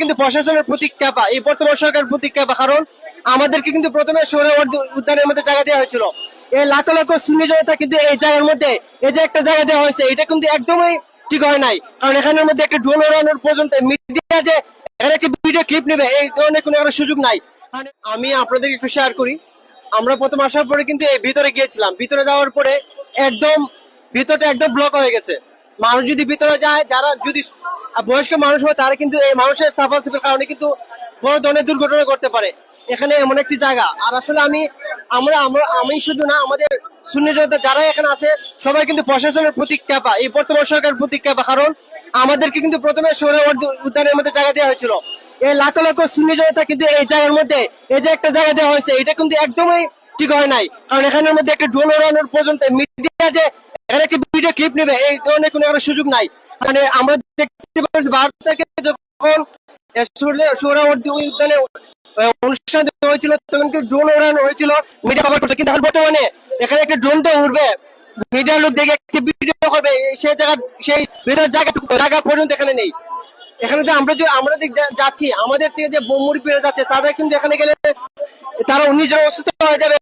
কিন্তু প্রশাসনের প্রতি ক্যাপা, এই বর্তমান সরকার প্রতি ক্যাপা। কারণ আমাদেরকে কিন্তু প্রথমে সোহরাওয়ার্দী উদ্যানের মধ্যে জায়গা দেওয়া হয়েছিল। এই লাখ লাখ সুন্নি জনতা কিন্তু এই জায়গার মধ্যে, এই যে একটা জায়গা দেওয়া হয়েছে, এটা কিন্তু একদমই ঠিক হয় নাই। কারণ এখানের মধ্যে একটা ড্রোন ওড়ানোর পর্যন্ত মিডিয়া যে এখানে একটা ভিডিও ক্লিপ নেবে, এই ধরনের কোনো একটা সুযোগ নাই। আমি আপনাদের একটু শেয়ার করি। আমরা প্রথম আসার পরে কিন্তু এই ভিতরে গিয়েছিলাম, ভিতরে যাওয়ার পরে একদম ভিতরটা একদম ব্লক হয়ে গেছে। মানুষ যদি ভিতরে যায়, যারা যদি বয়স্ক মানুষ হয়, তারা কিন্তু এই মানুষের সাফাসাফির কারণে কিন্তু বড় ধরনের দুর্ঘটনা করতে পারে। এখানে এমন একটি জায়গা। আর আসলে আমি শুধু না, আমাদের সুন্নি জনতা যারা এখানে আছে সবাই কিন্তু প্রশাসনের প্রতি ক্যাপা, এই বর্তমান সরকার প্রতি ক্যাপা। কারণ আমাদেরকে কিন্তু প্রথমে সোহরাওয়ার্দী উদ্যানের মধ্যে জায়গা দেওয়া হয়েছিল। এই লাখ লাখ সুন্নি জনতা কিন্তু এই জায়গার মধ্যে, এই যে একটা জায়গা দেওয়া হয়েছে, এটা কিন্তু একদমই ঠিক হয় নাই। কারণ এখানের মধ্যে একটা ড্রোন ওড়ানোর পর্যন্ত মিডিয়া যে এখানে একটা ভিডিও ক্লিপ নেবে, এই ধরনের কোনো একটা সুযোগ নাই। মানে আমরা দেখতে পাচ্ছি ভারত থেকে যখন সোহরাওয়ার্দী উদ্যানে অনুষ্ঠান হয়েছিল, তখন কিন্তু ড্রোন ওড়ানো হয়েছিল, মিডিয়া কভার করছে। কিন্তু এখন বর্তমানে এখানে একটা ড্রোন তো উঠবে, মিডিয়ার লোক দেখে একটি ভিডিও করবে, সেই জায়গা, সেই ভিতর জায়গা পর্যন্ত এখানে নেই। এখানে যে আমরা যে যাচ্ছি, আমাদের থেকে যে মুরব্বীরা যাচ্ছে, তাদের কিন্তু এখানে গেলে তারা নিজেরা অসুস্থ হয়ে যাবে।